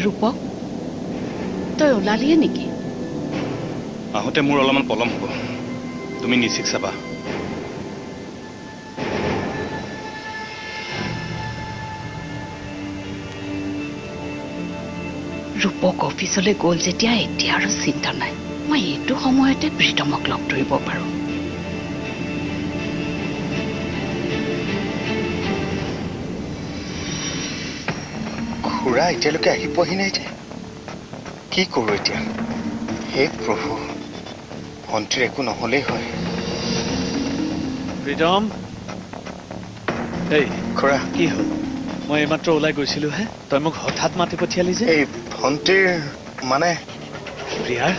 ৰূপক তই ওলালিয়ে নেকি? আহোঁতে মোৰ অলপমান পলম হ'ব, তুমি নিচিক চাবা। ৰূপক অফিচলৈ গ'ল যেতিয়া এতিয়া আৰু চিন্তা নাই। মই এইটো সময়তে প্ৰীতমক লগ ধৰিব পাৰোঁ। খুৰা এতিয়ালৈকে আহি পোৱাহি নাই যে, কি কৰোঁ এতিয়া? হে প্ৰভু, ভণ্টিৰ একো নহ'লেই হয়। প্ৰীতম, এই খুৰা কি হ'ল? মই এইমাত্ৰ ওলাই গৈছিলোহে, তই মোক হঠাৎ মাতি পঠিয়ালি যে? এই ভণ্টিৰ মানে প্ৰিয়াৰ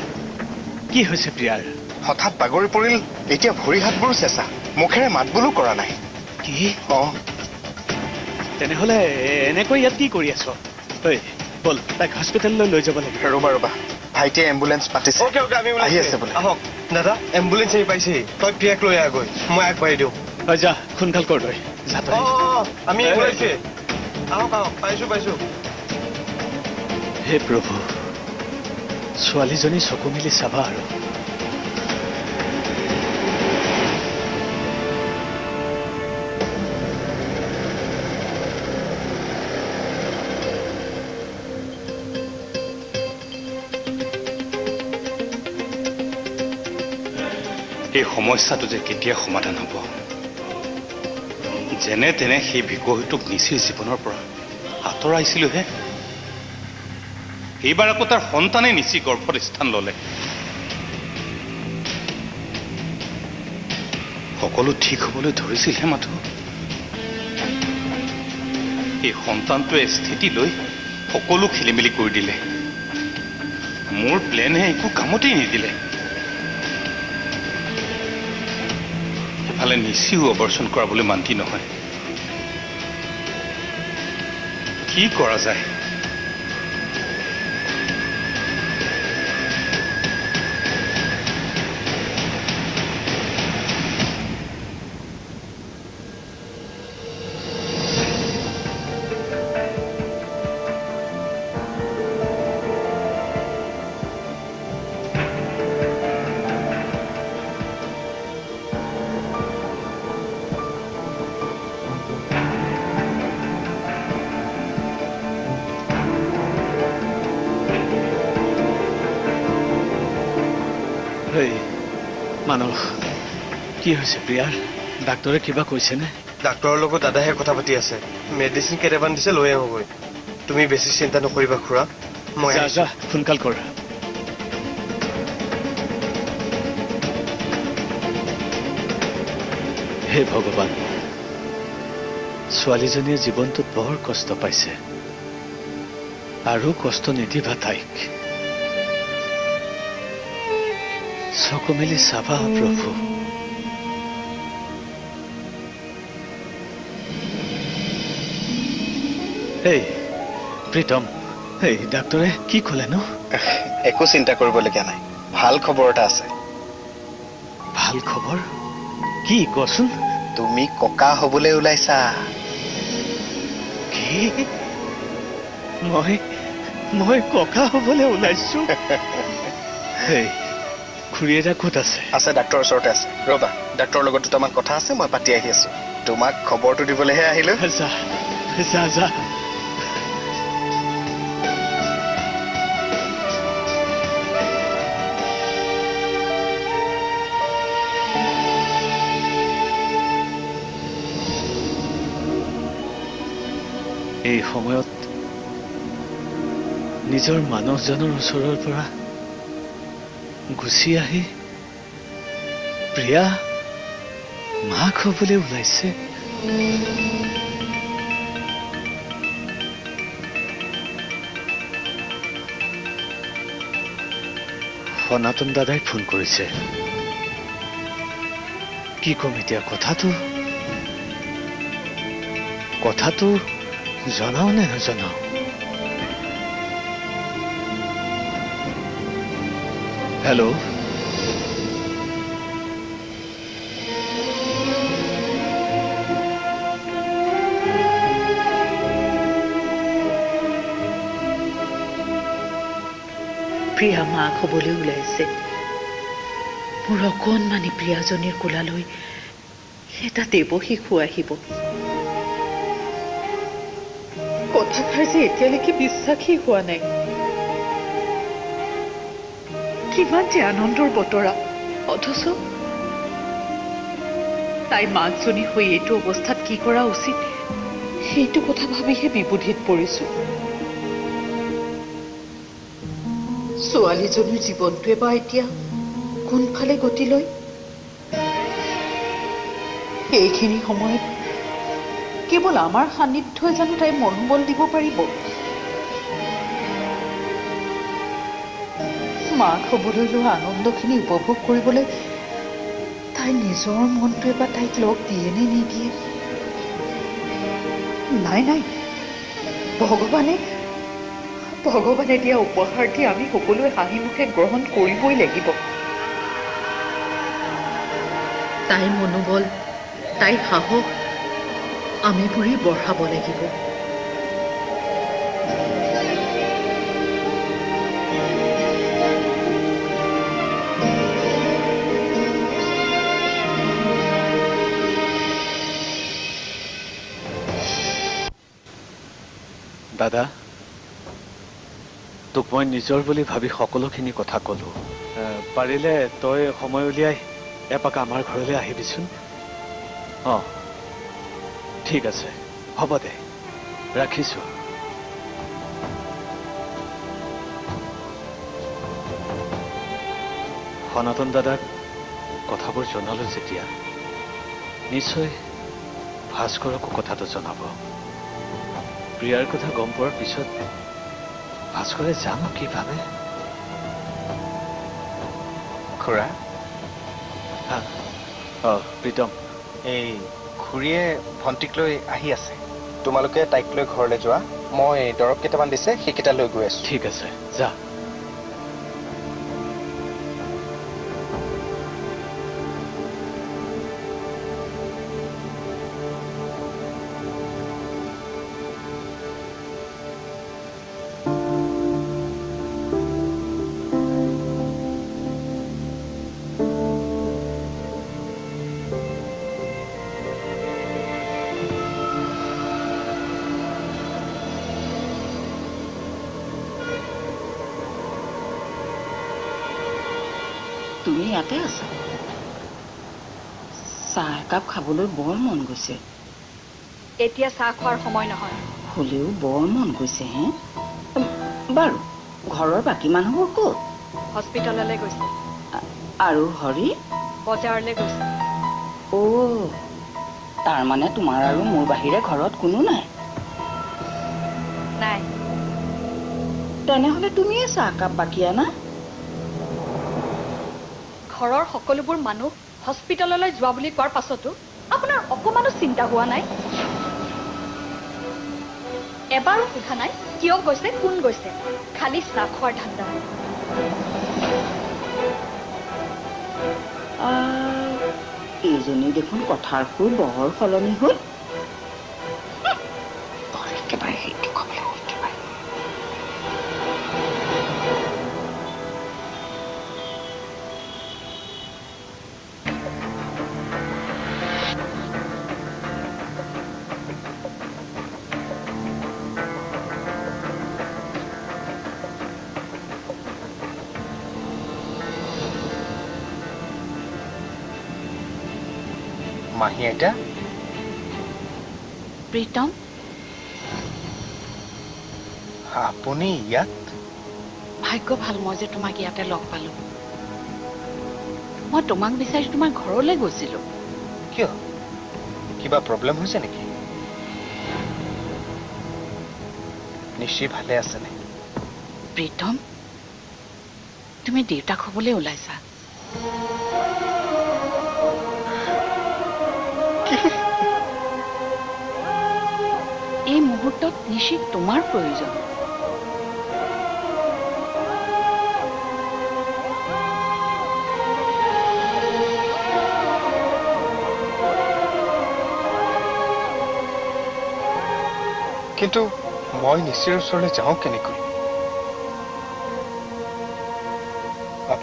কি হৈছে? প্ৰিয়াৰ হঠাৎ বাগৰি পৰিল, এতিয়া ভৰি হাতবোৰো চেঁচা, মুখেৰে মাত বোলো কৰা নাই। কি? অঁ তেনেহ'লে এনেকৈ ইয়াত কি কৰি আছ? ঐ ব'ল, তাইক হস্পিটেললৈ লৈ যাব লাগিব। ৰ'বা ভাইটিয়ে এম্বুলেঞ্চ মাতিছে। ওকে আমি আহি আছে বোলে। আহক দাদা, এম্বুলেঞ্চ আহি পাইছেহি। তই প্ৰিয়াক লৈ আগৈ, মই আগবাঢ়ি দিওঁ। হয় যা, সোনকাল কৰ তই যা তই। আমি ওলাইছে। আহক পাইছো। হে প্ৰভু, ছোৱালীজনী চকু মেলি চাবা আৰু। এই সমস্যাটো যে কেতিয়া সমাধান হ'ব, যেনে তেনে সেই বিকশিতক নিচিৰ জীৱনৰ পৰা আঁতৰাইছিলোহে। এইবাৰ আকৌ তাৰ সন্তানে নিচি গৰ্ভত স্থান ল'লে। সকলো ঠিক হ'বলৈ ধৰিছিলহে মাথো, এই সন্তানটোৱে স্থিতি লৈ সকলো খেলি মেলি কৰি দিলে। মোৰ প্লেনে একো কামতেই নিদিলে। ইফালে নিচিও অপাৰেশ্যন কৰাবলৈ মান্তি নহয়। কি কৰা যায়? মানস, কি হৈছে প্ৰিয়াৰ? ডাক্তৰে কিবা কৈছেনে? ডাক্তৰৰ লগত দাদাহে কথা পাতি আছে। মেডিচিন কেইটামান দিছে, লৈ আহোগৈ। তুমি বেছি চিন্তা নকৰিবা খুৰা, মই যা সোনকাল কৰ। হে ভগৱান, ছোৱালীজনীয়ে জীৱনটোত বৰ কষ্ট পাইছে, আৰু কষ্ট নিদিবা তাইক। চকু মেলি চাবা প্ৰভু। এই প্ৰীতম, এই ডাক্তৰে কি ক'লেনো? একো চিন্তা কৰিবলগীয়া নাই, ভাল খবৰ এটা আছে। ভাল খবৰ? কি কচোন? তুমি ককা হ'বলৈ ওলাইছা। কি? মই ককা হ'বলৈ ওলাইছো? এই খুৰীয়েৰা ক'ত আছে? আছে, ডাক্তৰৰ ওচৰতে আছে। ৰ'বা, ডাক্তৰৰ লগত দুটামান কথা আছে, মই পাতি আহি আছো। তোমাক খবৰটো দিবলৈহে আহিলো। যা। এই সময়ত নিজৰ মানুহজনৰ ওচৰৰ পৰা গুচি আহি প্ৰিয়া মাক হ'বলৈ ওলাইছে। সনাতন দাদাই ফোন কৰিছে। কি ক'ম এতিয়া? কথাটো জনাও নে নজনাও? হেল্ল', প্ৰিয়া মাক হ'বলৈ ওলাইছে। মোৰ অকণমানি প্ৰিয়াজনীৰ কোলালৈ এটা দেৱ শিশু আহিব। কথাষাৰ যে এতিয়ালৈকে বিশ্বাসেই হোৱা নাই। কিমান যে আনন্দৰ বতৰা, অথচ তাই মাকজনী হৈ এইটো অৱস্থাত কি কৰা উচিত সেইটো কথা ভাবিহে বিবুধিত পৰিছো। ছোৱালীজনীৰ জীৱনটোৱে বা এতিয়া কোনফালে গতি লয়। এইখিনি সময়ত কেৱল আমাৰ সান্নিধ্যই জানো তাই মনোবল দিব পাৰিব। মাক হ'বলৈ লোৱা আনন্দখিনি উপভোগ কৰিবলৈ তাইৰ নিজৰ মনটোৱে বা তাইক লগ দিয়ে নে নিদিয়ে। নাই নাই, ভগৱানে দিয়া উপহাৰটি আমি সকলোৱে হাঁহি মুখে গ্ৰহণ কৰিবই লাগিব। তাইৰ মনোবল, তাইৰ সাহস আমিবোৰেই বঢ়াব লাগিব। দাদা, তোক মই নিজৰ বুলি ভাবি সকলোখিনি কথা ক'লো। পাৰিলে তই সময় উলিয়াই এপাক আমাৰ ঘৰলৈ আহিবিচোন। অঁ, ঠিক আছে, হ'ব দে, ৰাখিছো। সনাতন দাদাক কথাবোৰ জনালো যেতিয়া নিশ্চয় ভাস্কৰকো কথাটো জনাব। প্ৰিয়াৰ কথা গম পোৱাৰ পিছত ভাস্কৰে জানো কি ভাবে। খুৰা, প্ৰীতম, এই খুৰীয়ে ভণ্টিক লৈ আহি আছে। তোমালোকে তাইক লৈ ঘৰলৈ যোৱা। মই দৰৱ কেইটামান দিছে, সেইকেইটা লৈ গৈ আছো। ঠিক আছে, যা। তুমি ইয়াতে আছা? চাহ একাপ খাবলৈ বৰ মন গৈছে। এতিয়া চাহ খোৱাৰ সময় নহয়। হ'লেও বৰ মন গৈছে হে। বাৰু, ঘৰৰ বাকী মানুহবোৰ ক'ত? হস্পিটেললৈ গৈছে। আৰু হৰি? বজাৰলৈ গৈছে। অ', তাৰমানে তোমাৰ আৰু মোৰ বাহিৰে ঘৰত কোনো নাই? নাই। তেনেহ'লে তুমিয়ে চাহ একাপ বাকী আনা। ঘৰৰ সকলোবোৰ মানুহ হস্পিটেললৈ যোৱা বুলি কোৱাৰ পাছতো আপোনাৰ অকমানো চিন্তা হোৱা নাই? এবাৰো সোধা নাই কিয় গৈছে, কোন গৈছে, খালি চাহ খোৱাৰ ধান্দা। এইজনী দেখোন কথাৰ সুৰ বহৰ সলনি হ'ল। একেবাৰে সেইটো খাবলৈ হ'ল একেবাৰে। মাহী আইতা, প্ৰীতম, আপুনি ইয়াত? ভাগ্য ভাল মই যে তোমাক ইয়াতে লগ পালো। মই তোমাক বিচাৰি তোমাৰ ঘৰলৈ গৈছিলো। কিয়? কিবা প্ৰব্লেম হৈছে নেকি? নিশ্চয় ভালে আছেনে? প্ৰীতম, তুমি দেউতাক হ'বলৈ ওলাইছা। এই মুহূৰ্তত নিশ্চিত তোমাৰ প্ৰয়োজন। কিন্তু মই নিশ্চিৰ ওচৰলৈ যাওঁ কেনেকৈ?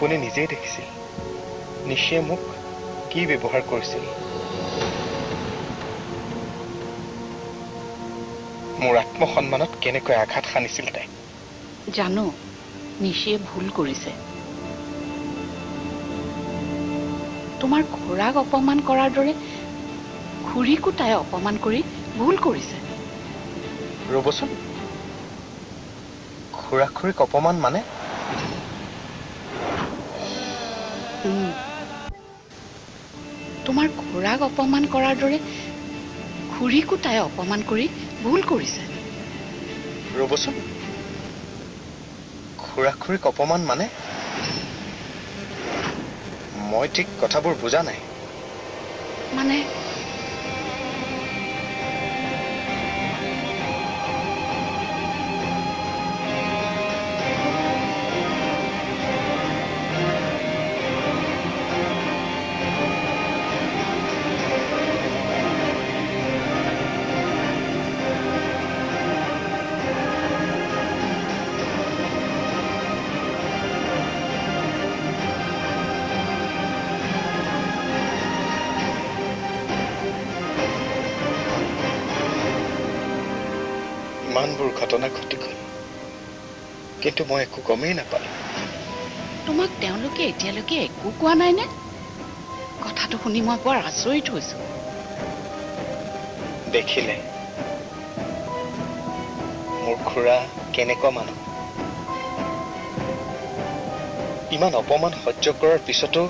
আপুনি নিজেই দেখিছিল নিশিয়ে মোক কি ব্যৱহাৰ কৰিছিল। মোৰ আত্মসন্মানত কেনেকৈ আঘাত সানিছিল তাই। জানো নিশিয়ে ভুল কৰিছে। তোমাৰ খুৰাক অপমান কৰাৰ দৰে খুৰীকো তাই অপমান কৰি ভুল কৰিছে। ৰ'বচোন, খুৰা খুৰীক অপমান মানে? তোমাৰ খুৰাক অপমান কৰাৰ দৰে খুৰীকো তাই অপমান কৰি ভুল কৰিছে। ৰ'বচোন, খুৰা খুৰীক অপমান মানে? মই ঠিক কথাবোৰ বুজা নাই। মানে ইমানবোৰ ঘটনা ঘটি গ'ল, কিন্তু মই একো গমেই নাপালোঁ। তোমাক তেওঁলোকে এতিয়ালৈকে একো কোৱা নাইনে? কথাটো শুনি মই বৰ আচৰিত হৈছো। দেখিলে মোৰ খুৰা কেনেকুৱা মানুহ। ইমান অপমান সহ্য কৰাৰ পিছতো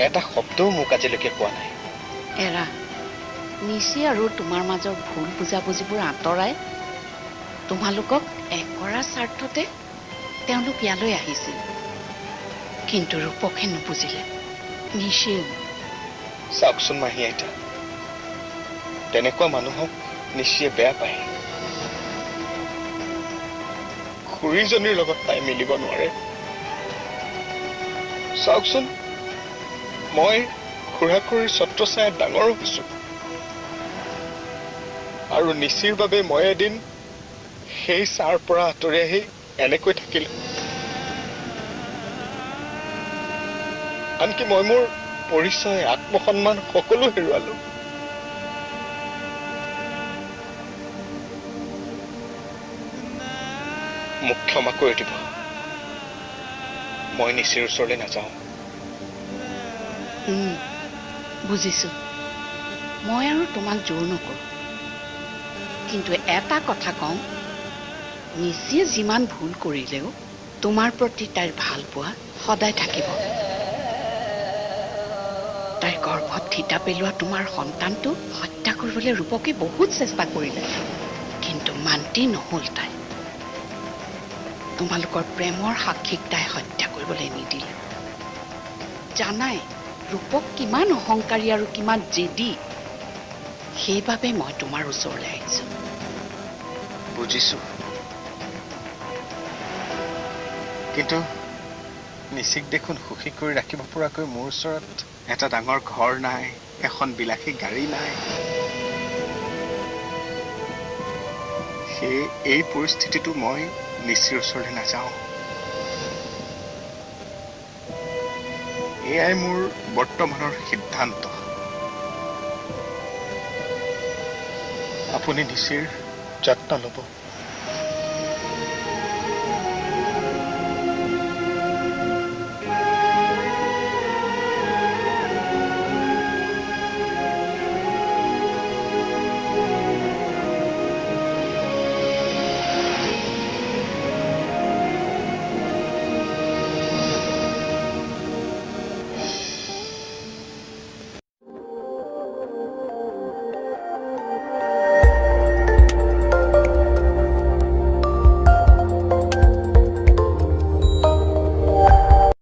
এটা শব্দও মোক আজিলৈকে কোৱা নাই। এৰা, নিশি আৰু তোমাৰ মাজৰ ভুল বুজাবুজিবোৰ আঁতৰাই তোমালোকক এক কৰাৰ স্বাৰ্থতে তেওঁলোক ইয়ালৈ আহিছিল। কিন্তু ৰূপকহে নুবুজিলে। নিশিয়েও চাওকচোন মাহী আইতা, তেনেকুৱা মানুহক নিশ্চয় বেয়া পায়। খুৰীজনীৰ লগত তাই মিলিব নোৱাৰে। চাওকচোন, মই খুৰা খুৰীৰ ছত্ৰছায়াত ডাঙৰ হৈছো, আৰু নিশিৰ বাবে মই এদিন সেই ছাৰ পৰা আঁতৰি আহি এনেকৈ থাকিলো। আনকি মই মোৰ পৰিচয়, আত্মসন্মান সকলো হেৰুৱালো। মোক ক্ষমা কৰি দিব। মই নিশিৰ ওচৰলৈ নাযাওঁ। বুজিছো। মই আৰু তোমাক জোৰ নকৰো, কিন্তু এটা কথা কওঁ, নিশিয়ে যিমান ভুল কৰিলেও তোমাৰ প্ৰতি তাইৰ ভাল পোৱা সদায় থাকিব। তাইৰ গৰ্ভত থিতা পেলোৱা তোমাৰ সন্তানটো হত্যা কৰিবলৈ ৰূপকে বহুত চেষ্টা কৰিলে, কিন্তু মান্তি নহল তাই। তোমালোকৰ প্ৰেমৰ সাক্ষীক তাই হত্যা কৰিবলৈ নিদিলে। জানাই ৰূপক কিমান অহংকাৰী আৰু কিমান জেদী। সেইবাবে মই তোমাৰ ওচৰলৈ আহিছো। বুজিছো, কিন্তু নিশিক দেখোন সুখী কৰি ৰাখিব পৰাকৈ মোৰ ওচৰত এটা ডাঙৰ ঘৰ নাই, এখন বিলাসী গাড়ী নাই। সেই এই পৰিস্থিতিটো মই নিশিৰ ওচৰলৈ নাযাওঁ। এয়াই মোৰ বৰ্তমানৰ সিদ্ধান্ত। আপুনি নিশিৰ যত্ন ল'ব।